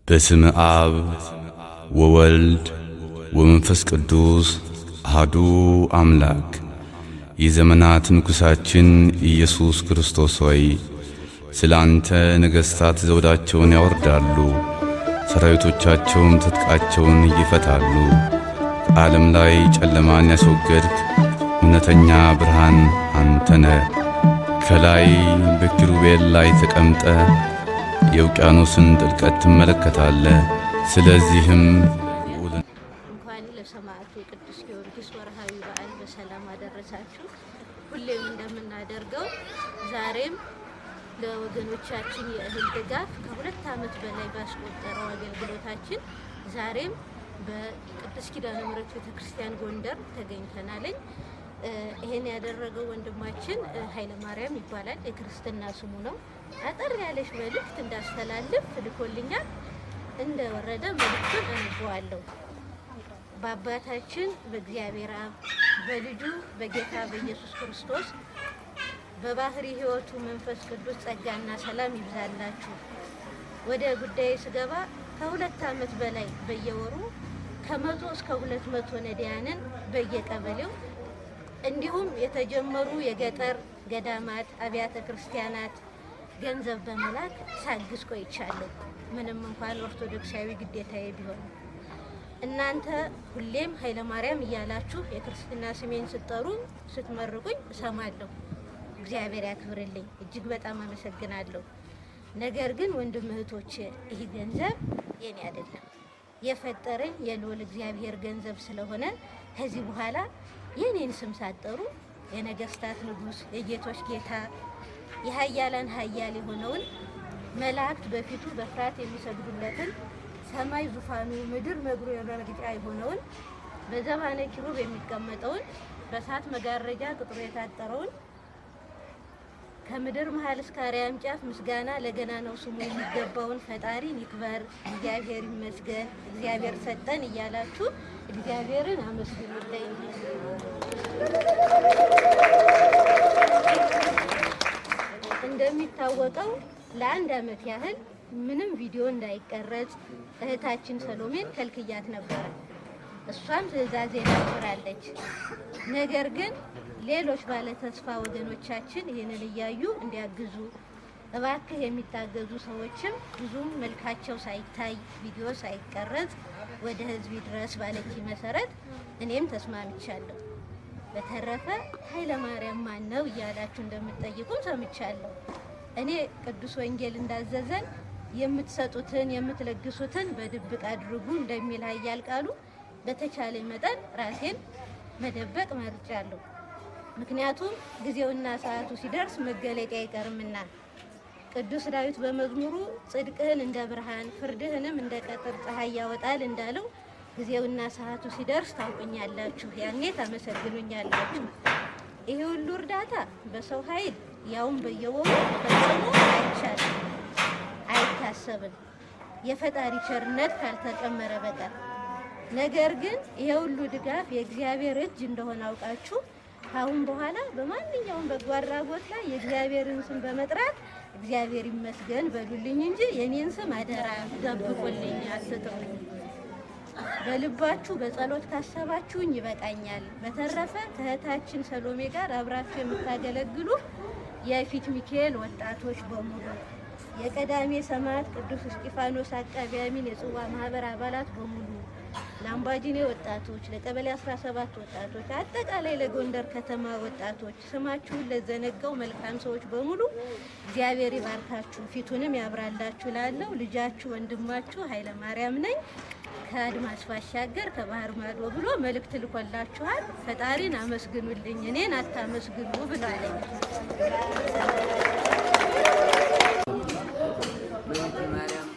በስመ አብ ወወልድ ወመንፈስ ቅዱስ አሐዱ አምላክ። የዘመናት ንጉሣችን ኢየሱስ ክርስቶስ ሆይ ስለ አንተ ነገሥታት ዘውዳቸውን ያወርዳሉ፣ ሰራዊቶቻቸውም ትጥቃቸውን ይፈታሉ። ከዓለም ላይ ጨለማን ያስወገድክ እውነተኛ ብርሃን አንተ ነህ። ከላይ በኪሩቤል ላይ ተቀምጠ የውቅያኖስን ጥልቀት ትመለከታለህ። ስለዚህም እንኳን ለሰማዕቱ ቅዱስ ጊዮርጊስ ወርሃዊ በዓል በሰላም አደረሳችሁ። ሁሌም እንደምናደርገው ዛሬም ለወገኖቻችን የእህል ድጋፍ ከ2 ዓመት በላይ ባስቆጠረው አገልግሎታችን ዛሬም በቅድስት ኪዳነ ምሕረት ቤተክርስቲያን ጎንደር ተገኝተናል። ይሄን ያደረገው ወንድማችን ኃይለ ማርያም ይባላል። የክርስትና ስሙ ነው። አጠር ያለች መልእክት እንዳስተላልፍ ልኮልኛል። እንደወረደ መልእክቱን አነበዋለሁ። በአባታችን በእግዚአብሔር አብ በልጁ በጌታ በኢየሱስ ክርስቶስ በባህሪ ሕይወቱ መንፈስ ቅዱስ ጸጋና ሰላም ይብዛላችሁ። ወደ ጉዳይ ስገባ ከ2 ዓመት በላይ በየወሩ ከ100 እስከ 200 ነዳያንን በየቀበሌው እንዲሁም የተጀመሩ የገጠር ገዳማት አብያተ ክርስቲያናት ገንዘብ በመላክ ሳግዝ ቆይቻለሁ። ምንም እንኳን ኦርቶዶክሳዊ ግዴታዬ ቢሆን እናንተ ሁሌም ኃይለ ማርያም እያላችሁ የክርስትና ስሜን ስትጠሩ ስትመርቁኝ እሰማለሁ። እግዚአብሔር ያክብርልኝ፣ እጅግ በጣም አመሰግናለሁ። ነገር ግን ወንድም እህቶቼ ይህ ገንዘብ የኔ አይደለም፣ የፈጠረኝ የልዑል እግዚአብሔር ገንዘብ ስለሆነ ከዚህ በኋላ የኔን ስም ሳትጠሩ የነገስታት ንጉስ የጌቶች ጌታ የኃያላን ኃያል የሆነውን መላእክት በፊቱ በፍርሃት የሚሰግዱለትን ሰማይ ዙፋኑ ምድር መግቢያው መረግጫ የሆነውን በዘባነ ኪሩብ የሚቀመጠውን በእሳት መጋረጃ ቅጥሩ የታጠረውን ከምድር መሃል እስከ አርያም ጫፍ ምስጋና ለገናናው ስሙ የሚገባውን ፈጣሪን ይክበር፣ እግዚአብሔር ይመስገን፣ እግዚአብሔር ሰጠን እያላችሁ እግዚአብሔርን አመስግኑልኝ። እንደሚታወቀው ለ1 ዓመት ያህል ምንም ቪዲዮ እንዳይቀረጽ እህታችን ሰሎሜን ከልክያት ነበር። እሷም ትዕዛዜን አክብራለች። ነገር ግን ሌሎች ባለ ተስፋ ወገኖቻችን ይህንን እያዩ እንዲያግዙ እባክህ የሚታገዙ ሰዎችም ብዙም መልካቸው ሳይታይ ቪዲዮ ሳይቀረጽ ወደ ህዝብ ድረስ ባለች መሰረት እኔም ተስማምቻለሁ። በተረፈ ኃይለ ማርያም ማን ነው እያላችሁ እንደምትጠይቁን ሰምቻለሁ። እኔ ቅዱስ ወንጌል እንዳዘዘን የምትሰጡትን የምትለግሱትን በድብቅ አድርጉ እንደሚል ኃያል ቃሉ በተቻለ መጠን ራሴን መደበቅ መርጫለሁ። ምክንያቱም ጊዜውና ሰዓቱ ሲደርስ መገለጫ አይቀርምና ቅዱስ ዳዊት በመዝሙሩ ጽድቅህን እንደ ብርሃን ፍርድህንም እንደ ቀትር ፀሐይ ያወጣል እንዳለው ጊዜውና ሰዓቱ ሲደርስ ታውቁኛላችሁ፣ ያኔ ታመሰግኑኛላችሁ። ይሄ ሁሉ እርዳታ በሰው ኃይል ያውም በየወሩ ፈጽሞ አይቻልም፣ አይታሰብም የፈጣሪ ቸርነት ካልተጨመረ በቀር። ነገር ግን ይሄ ሁሉ ድጋፍ የእግዚአብሔር እጅ እንደሆነ አውቃችሁ ካሁን በኋላ በማንኛውም በጎ አድራጎት ላይ የእግዚአብሔርን ስም በመጥራት እግዚአብሔር ይመስገን በሉልኝ እንጂ የኔን ስም አደራ ደብቁልኝ፣ አትጥሩኝ። በልባችሁ በጸሎት ካሰባችሁኝ ይበቃኛል። በተረፈ ከእህታችን ሰሎሜ ጋር አብራችሁ የምታገለግሉ የፊት ሚካኤል ወጣቶች በሙሉ፣ የቀዳሜ ሰማዕት ቅዱስ እስጢፋኖስ አቃቤ አሚን የጽዋ ማህበር አባላት በሙሉ፣ ለአምባጂኔ ወጣቶች፣ ለቀበሌ 17 ወጣቶች፣ አጠቃላይ ለጎንደር ከተማ ወጣቶች፣ ስማችሁን ለዘነጋው መልካም ሰዎች በሙሉ እግዚአብሔር ይባርካችሁ ፊቱንም ያብራላችሁ። ላለው ልጃችሁ ወንድማችሁ ኃይለ ማርያም ነኝ ከአድማስ ባሻገር ከባህር ማዶ ብሎ መልእክት ልኮላችኋል። ፈጣሪን አመስግኑልኝ፣ እኔን አታመስግኑ ብላለኝ።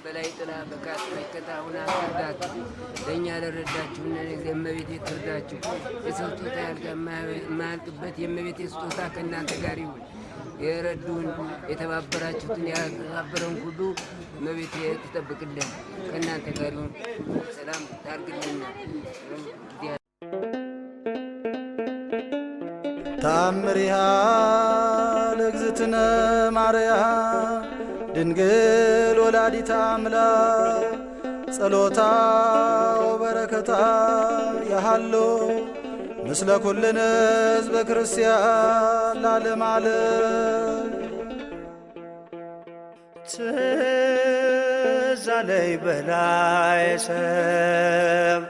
በላይ ጥላ በካት መከታ ሁና ትርዳት ለእኛ ለረዳችሁና የእመቤቴ ትርዳችሁ። የሰው ስጦታ የማያልቅበት የእመቤቴ ስጦታ ከእናንተ ጋር ይሁን። የረዱን የተባበራችሁትን ያተባበረውን ሁሉ እመቤቴ ትጠብቅልን፣ ከእናንተ ጋር ይሁን። ሰላም ታርግልና ታምሪሃ ለእግዝእትነ ማርያም ድንግል ወላዲተ አምላክ ጸሎታ ወበረከታ ያሃሎ ምስለ ኩልነ ሕዝበ ክርስቲያን ለዓለመ ዓለም። ትዝ አለኝ በላይ ሰብ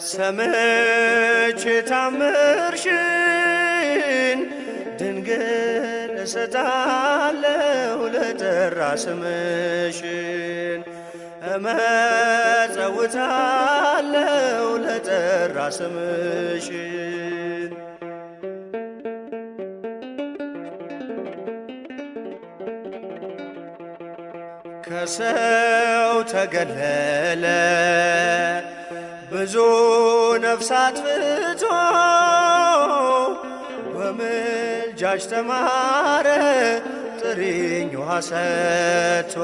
ሰምቼ ታምርሽን ድንግል እሰጣለሁ ለጠራ ስምሽን እመጸውታለሁ ለጠራ ስምሽን። ከሰው ተገለለ ብዙ ነፍሳት ፍቶ በምልጃሽ ተማረ ጥሪኝ ውሃ ሰጥቶ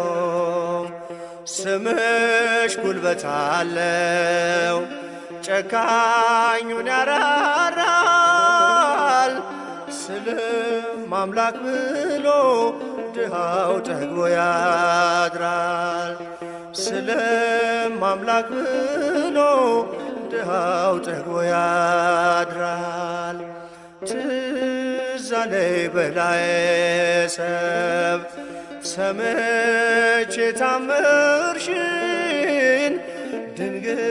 ስምሽ ጉልበት አለው ጨካኙን ያራራል ስልም አምላክ ብሎ ድሃው ጠግቦ ያድራል ስልም አምላክ ብሎ ድሃው ጠግቦ ያድራል። ትዝ አለኝ በላይ ሰብ ሰምቼ ታምርሽን ድንግል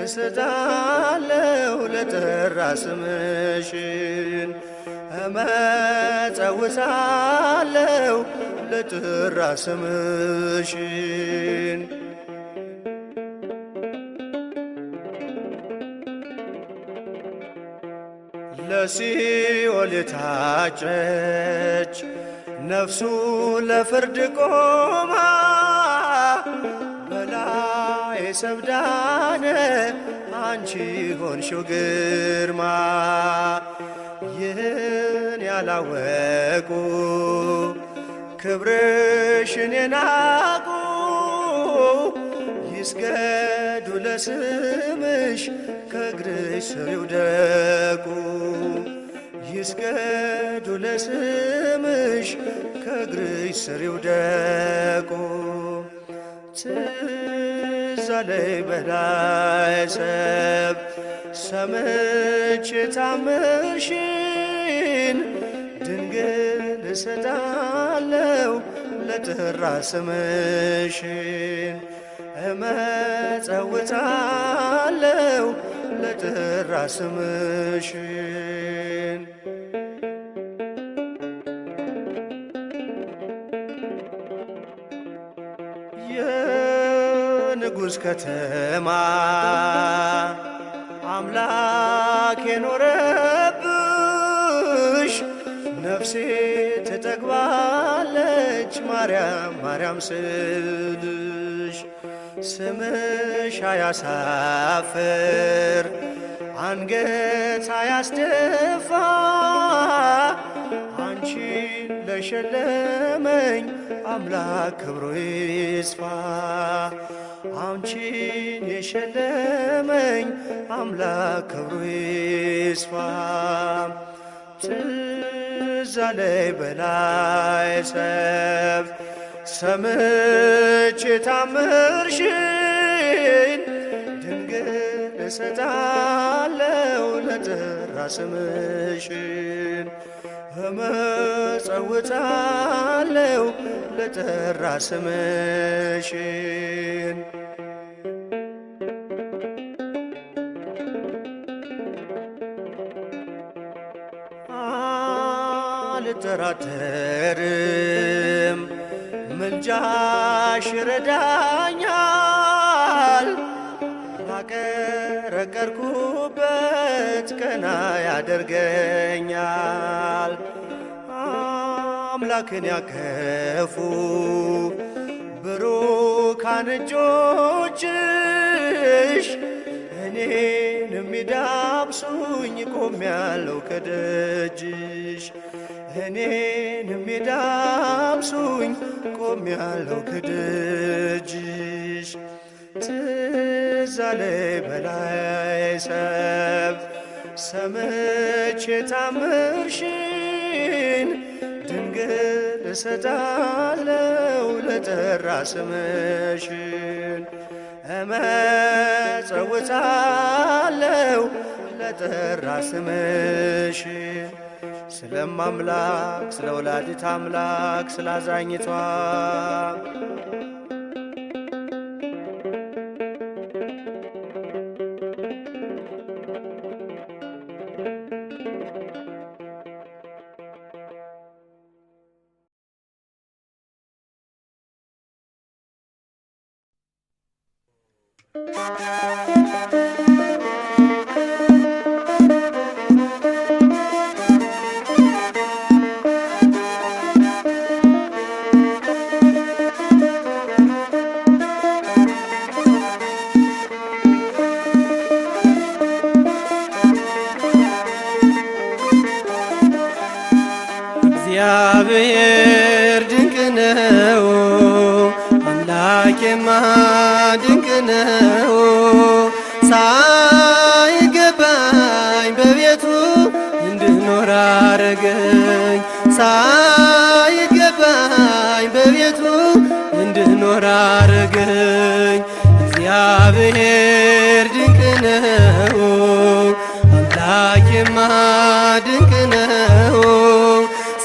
እሰጣለሁ ለጠራ ስምሽን እመጸውታለሁ ለጠራ ስምሽን። ለሲኦል የታጨች ነፍሱ ለፍርድ ቆማ በላይ ሰብዳነ አንቺ ሆንሽው ግርማ ይህን ያላወቁ ክብርሽን የናቁ ይስገዱ ለስምሽ ከእግርሽ ስር ይውደቁ ይስገዱ ለስምሽ ከእግርሽ ስር ይውደቁ። ትዝ አለኝ በላይ ሰብ ሰምቼ ታምርሽን ድንግል እሰጣለሁ ለጠራ ስምሽን እመጸውታለሁ ለጠራ ስምሽን። የንጉሥ ከተማ አምላክ የኖረብሽ ነፍሴ ትጠግባለች ማርያም ማርያም ስልሽ ስምሽ አያሳፍር አንገት አያስደፋ አንቺን ለሸለመኝ አምላክ ክብሩ ይስፋ አንቺን የሸለመኝ አምላክ ክብሩ ይስፋ። ትዝ አለኝ በላይ ሰብ ሰምቼ ታምርሽን ድንግል እሰጣለሁ ለጠራ ስምሽን እመጸውታለሁ ለጠራ ስምሽን። አልጠራጠርም ምልጃሽ ይረዳኛል ባቀረቀርኩበት ቀና ያደርገኛል። አምላክን ያቀፉ ብሩካን እጆችሽ እኔን የሚዳብሱኝ ቆሜያለሁ ከደጅሽ እኔን የሚዳብሱኝ ቆሜያለሁ ከደጅሽ። ትዝ አለኝ በላይ ሰብ ሰምቼ ታምርሽን ድንግል እሰጣለሁ ለጠራ ስምሽን እመጸውታለሁ ለጠራ ስምሽ ስለማምላክ ስለ ወላዲተ አምላክ ስላዛኝቷ እግዚአብሔር ድንቅ ነው አምላኬማ ድንቅ ነው ሳይገባኝ በቤቱ እንድኖር አረገኝ ሳይገባኝ በቤቱ እንድኖር አረገኝ እግዚአብሔር ድንቅ ነው አምላኬማ ድንቅ ነው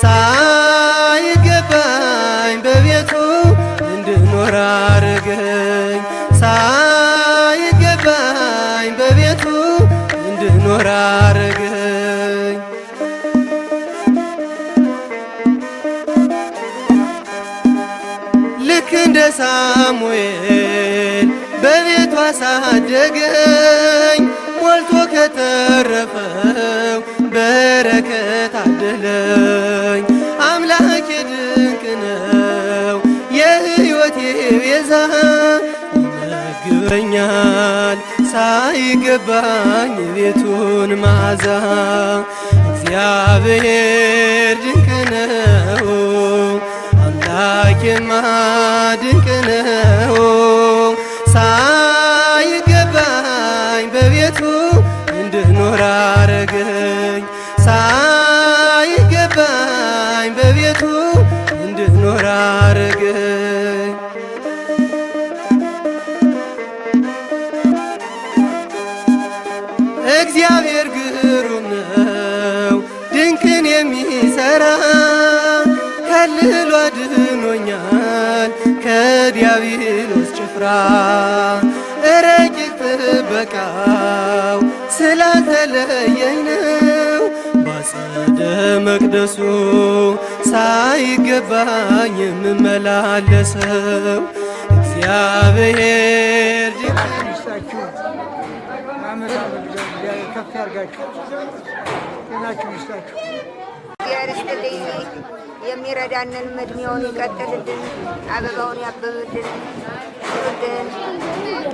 ሳይገባኝ በቤቱ እንድኖር አረገኝ ሳይገባኝ በቤቱ እንድኖር አረገኝ ልክ እንደ ሳሙኤል በቤቱ አሳደገኝ ሞልቶ ከተረፈው በረከት አደለኝ አምላኬ ድንቅ ነው የሕይወቴ ቤዛ ይመግበኛል ሳይገባኝ ቤቱን መዓዛ እግዚአብሔር ድንቅ ነው አምላኬማ ድንቅ ነው ሳይገባኝ በቤቱ እንድኖር አረገኝ ሳይገባኝ በቤቱ እንድኖር አረገኝ እግዚአብሔር ግሩም ነው ድንቅን የሚሰራ ከልሎ አድኖኛል ከዲያብሎስ ጭፍራ ረቂቅ ጥበቃው ስላልተለየኝ ነው ባጸደ መቅደሱ ሳይገባኝ የምመላለሰው እግዚአብሔር ይስጣችሁ ከፍ ያርጋችሁ ጤናችሁ ይስጣችሁ ያርስትልኝ የሚረዳንን እድሜውን ይቀጥልልን አበባውን ያብብልን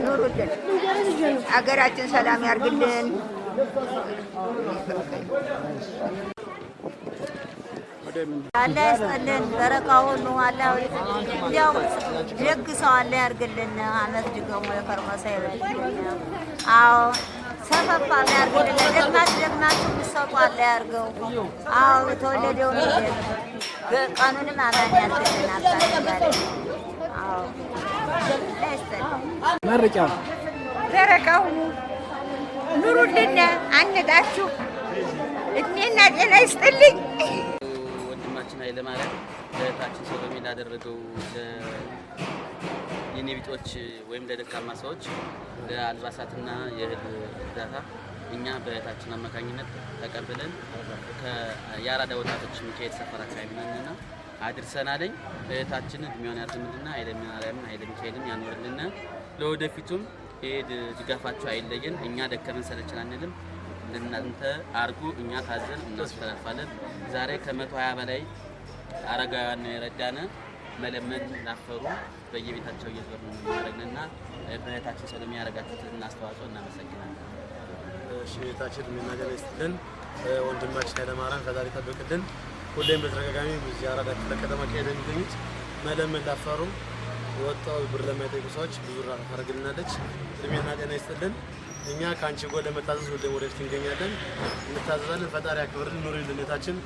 ኑሩልን አገራችን ሰላም ያርግልን አላህ ያስጠልን በረካውን አላህ እንዲያው ደግ ሰው አላህ ያርግልን አመት ድገሙ ለከርመሳ ይበልልን አዎ ሰፈፍ አላህ ያርግልን ደግማችሁ ምሰጡ አላህ ያርገው አዎ ተወለደው ቀኑንም አማን ያርግልን አባታችን አዎ መርቂያው በረካውን ኑሩልን አንዳችሁ እድሜና ጤና ይስጥልኝ ወንድማችን ኃይለማርያም ለታችን ሰው በሚል ያደረገው የኔቢጦች ወይም ለደካማ ሰዎች ለአልባሳትና የእህል እርዳታ እኛ በእህታችን አማካኝነት ተቀብለን የአራዳ ወጣቶች ሚካኤል ሰፈር አካባቢ ነንና አድርሰናለኝ እህታችን እድሜዋን ያርዝምልና ኃይለማርያምን ኃይለ ሚካኤልን ያኖርልና ለወደፊቱም ሄድ ድጋፋቸው አይለየን እኛ ደከመን ሰለቸን አንልም ለእናንተ አርጉ እኛ ታዘን እናስተላልፋለን ዛሬ ከ120 በላይ አረጋውያን የረዳነ መለመን ላፈሩ በየቤታቸው እየዞርን እናደርግና በእህታችን ስለሚያረጋችሁትን አስተዋጽኦ እናመሰግናለን እሺ እህታችን ምናገር ይስጥልን ወንድማችን ኃይለማርያም ፈጣሪ ይጠብቅልን ሁሌም በተደጋጋሚ በዚህ አራዳ ክፍለ ከተማ ከሄደን የሚገኙት መለመን ላፈሩ ወጣው ብር ለማይጠይቁ ሰዎች ብዙ ራራ ታደርግልናለች እድሜና ጤና ይስጥልን እኛ ካንቺ ጎል ለመታዘዝ ሁሌም ወደፊት እንገኛለን እንታዘዛለን ፈጣሪ ያክብርልን ኑሪልን እህታችን